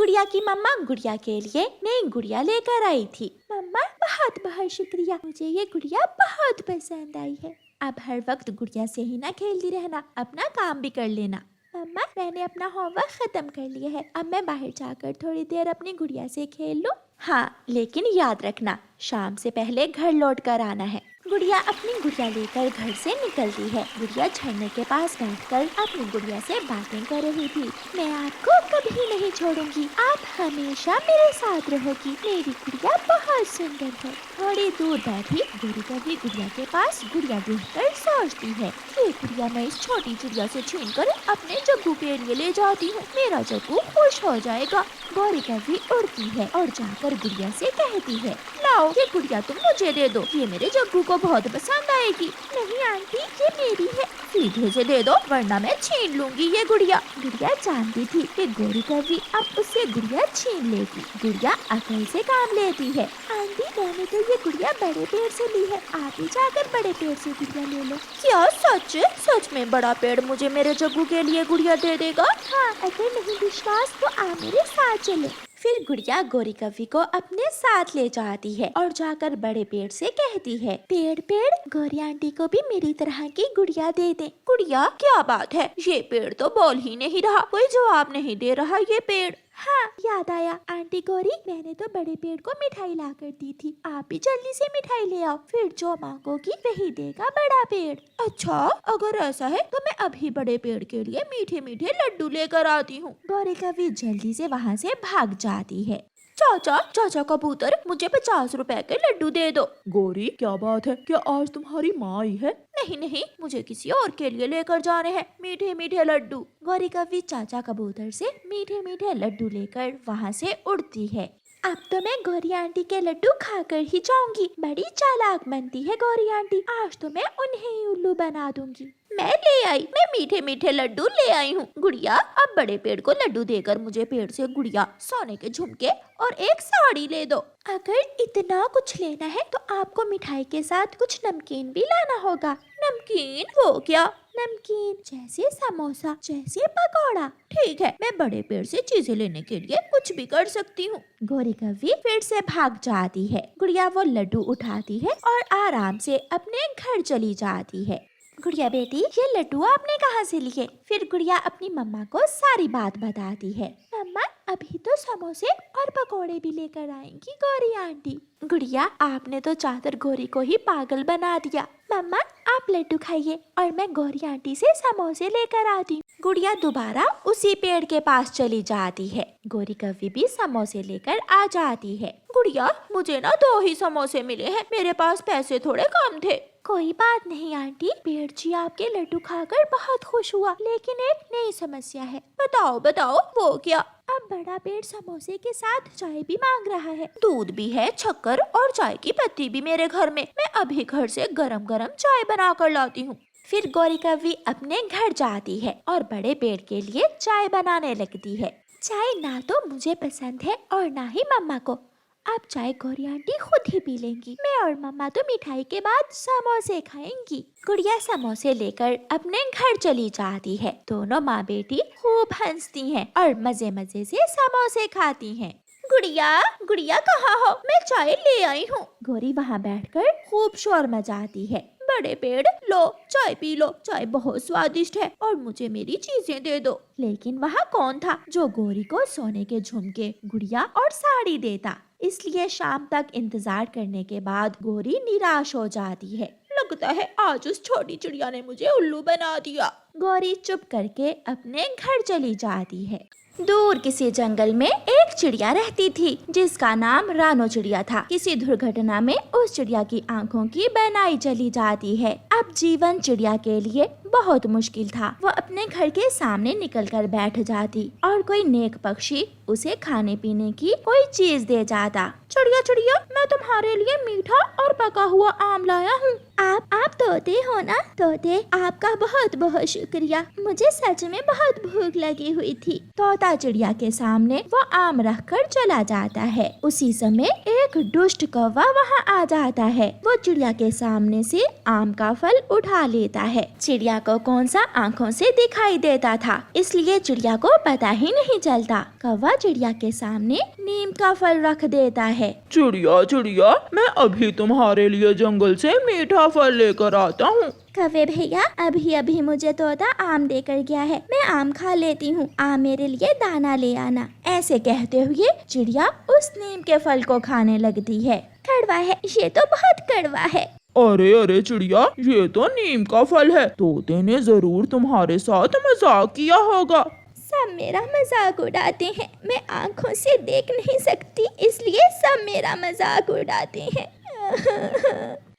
गुड़िया की मम्मा गुड़िया के लिए नई गुड़िया लेकर आई थी। मम्मा बहुत बहुत शुक्रिया, मुझे ये गुड़िया बहुत पसंद आई है। अब हर वक्त गुड़िया से ही ना खेलती रहना, अपना काम भी कर लेना। मम्मा मैंने अपना होमवर्क खत्म कर लिया है, अब मैं बाहर जाकर थोड़ी देर अपनी गुड़िया से खेल लूं। हाँ, लेकिन याद रखना शाम से पहले घर लौट कर आना है। गुड़िया अपनी गुड़िया लेकर घर से निकलती है। गुड़िया झरने के पास बैठकर अपनी गुड़िया से बातें कर रही थी। मैं आपको कभी नहीं छोड़ूंगी, आप हमेशा मेरे साथ रहोगी, मेरी गुड़िया बहुत सुंदर है। थोड़ी दूर बैठी गोरी कभी गुड़िया के पास गुड़िया ढूंढकर सोचती है, ये गुड़िया मैं इस छोटी चिड़िया से छीनकर अपने जग्गू के लिए ले जाती हूँ, मेरा जग्गू खुश हो जाएगा। गौरी कभी उड़ती है और जाकर गुड़िया से कहती है, लाओ ये गुड़िया तुम मुझे दे दो, ये मेरे जग्गू को बहुत पसंद आएगी। नहीं आंटी, ये मेरी है, सीधे से दे दो वरना मैं छीन लूंगी ये गुड़िया। गुड़िया जानती थी कि गौरी कभी अब उससे गुड़िया छीन लेगी। गुड़िया अकल से काम लेती है। आंटी मैंने तो ये गुड़िया बड़े पेड़ से ली है, आप ही जाकर बड़े पेड़ से गुड़िया ले लो। क्या सच? सच में बड़ा पेड़ मुझे मेरे जग्गू के लिए गुड़िया दे देगा? हाँ, अगर नहीं विश्वास तो आप मेरे साथ चलो। फिर गुड़िया गौरी कवि को अपने साथ ले जाती है और जाकर बड़े पेड़ से कहती है, पेड़ पेड़ गौरी आंटी को भी मेरी तरह की गुड़िया दे दे। गुड़िया क्या बात है, ये पेड़ तो बोल ही नहीं रहा, कोई जवाब नहीं दे रहा ये पेड़। हाँ याद आया आंटी गौरी, मैंने तो बड़े पेड़ को मिठाई ला कर दी थी, आप भी जल्दी से मिठाई ले आओ, फिर जो मांगोगी वही देगा बड़ा पेड़। अच्छा अगर ऐसा है तो मैं अभी बड़े पेड़ के लिए मीठे मीठे लड्डू लेकर आती हूँ। गौरी कभी जल्दी से वहाँ से भाग जाती है। चाचा चाचा कबूतर मुझे 50 रुपए के लड्डू दे दो। गौरी क्या बात है, क्या आज तुम्हारी माँ आई है? नहीं नहीं, मुझे किसी और के लिए लेकर जाने हैं मीठे मीठे लड्डू। गौरी कभी चाचा कबूतर से मीठे मीठे लड्डू लेकर वहाँ से उड़ती है। अब तो मैं गौरी आंटी के लड्डू खाकर ही जाऊंगी, बड़ी चालाक बनती है गौरी आंटी, आज तो मैं उन्हें ही उल्लू बना दूंगी। मैं ले आई, मैं मीठे मीठे लड्डू ले आई हूँ। गुड़िया अब बड़े पेड़ को लड्डू देकर मुझे पेड़ से गुड़िया, सोने के झुमके और एक साड़ी ले दो। अगर इतना कुछ लेना है तो आपको मिठाई के साथ कुछ नमकीन भी लाना होगा। नमकीन? वो क्या? नमकीन जैसे समोसा, जैसे पकौड़ा। ठीक है, मैं बड़े पेड़ से चीजें लेने के लिए कुछ भी कर सकती हूँ। गौरी कभी फिर से भाग जाती है। गुड़िया वो लड्डू उठाती है और आराम से अपने घर चली जाती है। गुड़िया बेटी ये लड्डू आपने कहाँ से लिए? फिर गुड़िया अपनी मम्मा को सारी बात बताती है। मम्मा अभी तो समोसे और पकोड़े भी लेकर आएंगी गौरी आंटी। गुड़िया आपने तो चादर गौरी को ही पागल बना दिया। मम्मा आप लड्डू खाइए और मैं गौरी आंटी से समोसे लेकर आती हूँ। गुड़िया दोबारा उसी पेड़ के पास चली जाती है। गौरी कभी भी समोसे लेकर आ जाती है। गुड़िया मुझे ना 2 ही समोसे मिले हैं, मेरे पास पैसे थोड़े कम थे। कोई बात नहीं आंटी, पेड़ जी आपके लड्डू खाकर बहुत खुश हुआ, लेकिन एक नई समस्या है। बताओ बताओ वो क्या? अब बड़ा पेड़ समोसे के साथ चाय भी मांग रहा है। दूध भी है, शक्कर और चाय की पत्ती भी मेरे घर में, मैं अभी घर से गरम गरम चाय बना कर लाती हूँ। फिर गौरी कभी अपने घर जाती है और बड़े पेड़ के लिए चाय बनाने लगती है। चाय ना तो मुझे पसंद है और ना ही मम्मा को, अब चाय गौरी आंटी खुद ही पी लेंगी, मैं और मम्मा तो मिठाई के बाद समोसे खाएंगी। गुड़िया समोसे लेकर अपने घर चली जाती है। दोनों माँ बेटी खूब हंसती हैं और मजे मजे से समोसे खाती हैं। गुड़िया गुड़िया कहाँ हो? मैं चाय ले आई हूँ। गौरी वहाँ बैठकर खूब शोर मचाती है। बड़े पेड़ लो चाय पी लो, चाय बहुत स्वादिष्ट है और मुझे मेरी चीजें दे दो। लेकिन वहाँ कौन था जो गौरी को सोने के झुमके, गुड़िया और साड़ी देता? इसलिए शाम तक इंतजार करने के बाद गौरी निराश हो जाती है। लगता है आज उस छोटी चिड़िया ने मुझे उल्लू बना दिया। गौरी चुप करके अपने घर चली जाती है। दूर किसी जंगल में एक चिड़िया रहती थी जिसका नाम रानो चिड़िया था। किसी दुर्घटना में उस चिड़िया की आंखों की बनाई चली जाती है। अब जीवन चिड़िया के लिए बहुत मुश्किल था। वो अपने घर के सामने निकलकर बैठ जाती और कोई नेक पक्षी उसे खाने पीने की कोई चीज दे जाता। चिड़िया चिड़िया, मैं तुम्हारे लिए मीठा और पका हुआ आम लाया हूँ। आप तोते हो ना? तोते, आपका बहुत बहुत शुक्रिया। मुझे सच में बहुत भूख लगी हुई थी। तोता चिड़िया के सामने वो आम रखकर चला जाता है। उसी समय एक दुष्ट कौवा वहाँ आ जाता है। वो चिड़िया के सामने से आम का फल उठा लेता है। चिड़िया को कौन सा आँखों से दिखाई देता था, इसलिए चिड़िया को पता ही नहीं चलता। कौवा चिड़िया के सामने नीम का फल रख देता है। चिड़िया चिड़िया, मैं अभी तुम्हारे लिए जंगल से मीठा फल लेकर आता हूँ। कौवे भैया, अभी अभी मुझे तोता आम देकर गया है, मैं आम खा लेती हूँ। आप मेरे लिए दाना ले आना। ऐसे कहते हुए चिड़िया उस नीम के फल को खाने लगती है। कड़वा है, ये तो बहुत कड़वा है। अरे अरे चिड़िया, ये तो नीम का फल है। तोते ने जरूर तुम्हारे साथ मजाक किया होगा। सब मेरा मजाक उड़ाते हैं। मैं आँखों से देख नहीं सकती, इसलिए सब मेरा मजाक उड़ाते हैं।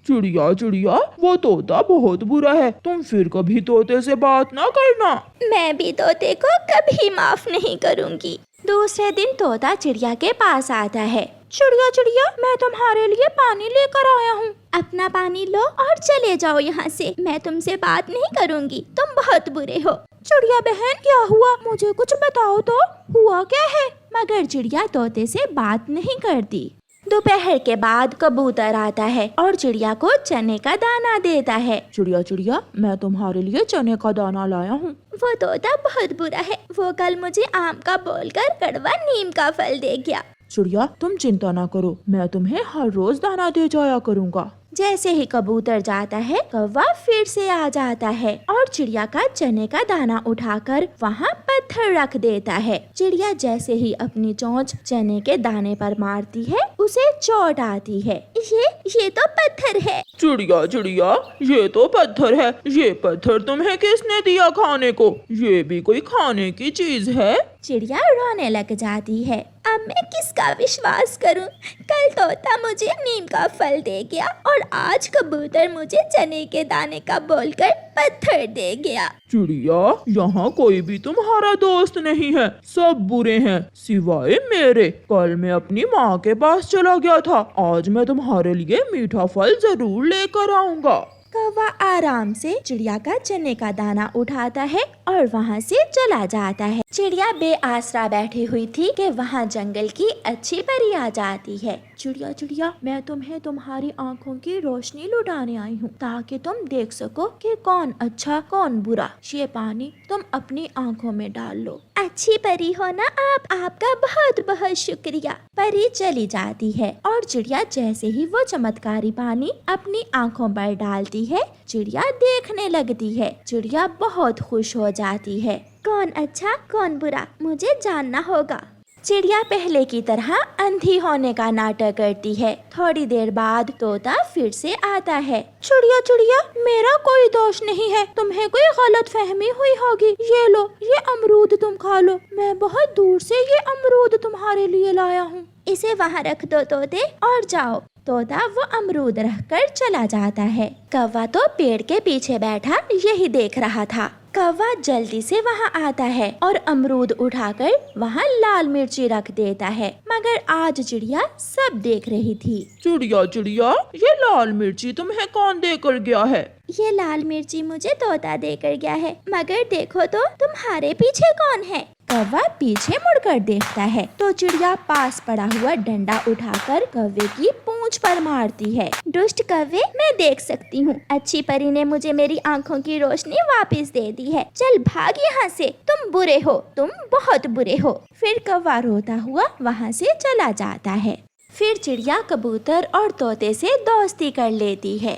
चिड़िया चिड़िया, वो तोता बहुत बुरा है, तुम फिर कभी तोते से बात ना करना। मैं भी तोते को कभी माफ नहीं करूँगी। दूसरे दिन तोता चिड़िया के पास आता है। चिड़िया चिड़िया, मैं तुम्हारे लिए पानी लेकर आया हूँ। अपना पानी लो और चले जाओ यहाँ से। मैं तुमसे बात नहीं करूँगी, तुम बहुत बुरे हो। चिड़िया बहन, क्या हुआ? मुझे कुछ बताओ तो, हुआ क्या है? मगर चिड़िया तोते से बात नहीं करती। दोपहर के बाद कबूतर आता है और चिड़िया को चने का दाना देता है। चिड़िया चिड़िया, मैं तुम्हारे लिए चने का दाना लाया हूँ। वो तोता बहुत बुरा है, वो कल मुझे आम का बोलकर कड़वा नीम का फल दे गया। चिड़िया, तुम चिंता ना करो, मैं तुम्हें हर रोज दाना दे जाया करूँगा। जैसे ही कबूतर जाता है, कौवा फिर से आ जाता है और चिड़िया का चने का दाना उठाकर वहाँ पत्थर रख देता है। चिड़िया जैसे ही अपनी चोंच चने के दाने पर मारती है, उसे चोट आती है। ये तो पत्थर है। चिड़िया चिड़िया, ये तो पत्थर है। ये पत्थर तुम्हें किसने दिया खाने को? ये भी कोई खाने की चीज है? चिड़िया रोने लग जाती है। अब मैं किसका विश्वास करूं? कल तोता मुझे नीम का फल दे गया और आज कबूतर मुझे चने के दाने का बोलकर पत्थर दे गया। चिड़िया, यहाँ कोई भी तुम्हारा दोस्त नहीं है, सब बुरे हैं सिवाय मेरे। कल मैं अपनी माँ के पास चला गया था, आज मैं तुम्हारे लिए मीठा फल जरूर लेकर आऊंगा। कौवा आराम से चिड़िया का चने का दाना उठाता है और वहाँ से चला जाता है। चिड़िया बेआसरा बैठी हुई थी कि वहाँ जंगल की अच्छी परी आ जाती है। चिड़िया चिड़िया, मैं तुम्हें तुम्हारी आँखों की रोशनी लुटाने आई हूँ, ताकि तुम देख सको कि कौन अच्छा कौन बुरा। ये पानी तुम अपनी आँखों में डाल लो। अच्छी परी हो ना आप? आपका बहुत बहुत शुक्रिया। परी चली जाती है और चिड़िया जैसे ही वो चमत्कारी पानी अपनी आँखों पर डालती है, चिड़िया देखने लगती है। चिड़िया बहुत खुश हो जाती है। कौन अच्छा कौन बुरा मुझे जानना होगा। चिड़िया पहले की तरह अंधी होने का नाटक करती है। थोड़ी देर बाद तोता फिर से आता है। चिड़िया चिड़िया, मेरा कोई दोष नहीं है, तुम्हें कोई गलत फहमी हुई होगी। ये लो, ये अमरूद तुम खा लो। मैं बहुत दूर से ये अमरूद तुम्हारे लिए लाया हूँ। इसे वहाँ रख दो तोते और जाओ। तोता वो अमरूद रखकर चला जाता है। कौवा तो पेड़ के पीछे बैठा यही देख रहा था। कौवा जल्दी से वहाँ आता है और अमरूद उठाकर वहाँ लाल मिर्ची रख देता है। मगर आज चिड़िया सब देख रही थी। चिड़िया चिड़िया, ये लाल मिर्ची तुम्हें कौन देकर गया है? ये लाल मिर्ची मुझे तोता देकर गया है, मगर देखो तो तुम्हारे पीछे कौन है? कौवा पीछे मुड़कर देखता है तो चिड़िया पास पड़ा हुआ डंडा उठाकर कौवे की पूंछ पर मारती है। दुष्ट कौवे, मैं देख सकती हूँ, अच्छी परी ने मुझे मेरी आँखों की रोशनी वापस दे दी है। चल भाग यहाँ से, तुम बुरे हो, तुम बहुत बुरे हो। फिर कौवा रोता हुआ वहाँ से चला जाता है। फिर चिड़िया कबूतर और तोते से दोस्ती कर लेती है।